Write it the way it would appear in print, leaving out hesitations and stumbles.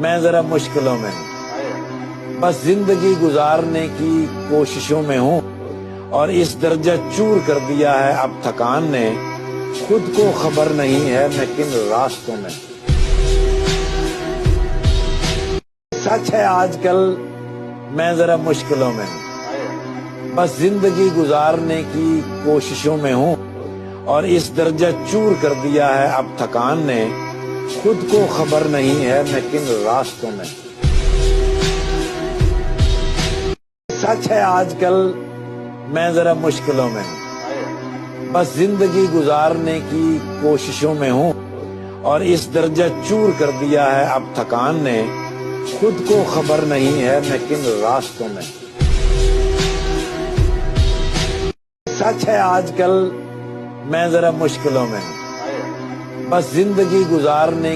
میں ذرا مشکلوں میں ہوں، بس زندگی گزارنے کی کوششوں میں ہوں، اور اس درجہ چور کر دیا ہے اب تھکان نے، خود کو خبر نہیں ہے میں کن راستوں میں ہوں۔ سچ ہے آج کل میں ذرا مشکلوں میں ہوں، بس زندگی گزارنے کی کوششوں میں ہوں، اور اس درجہ چور کر دیا ہے اب تھکان نے، خود کو خبر نہیں ہے میں کن راستوں میں ہوں۔ سچ ہے آج کل میں ذرا مشکلوں میں ہوں، بس زندگی گزارنے کی کوششوں میں ہوں، اور اس درجہ چور کر دیا ہے اب تھکان نے، خود کو خبر نہیں ہے میں کن راستوں میں ہوں۔ سچ ہے آج کل میں ذرا مشکلوں میں ہوں، بس زندگی گزارنے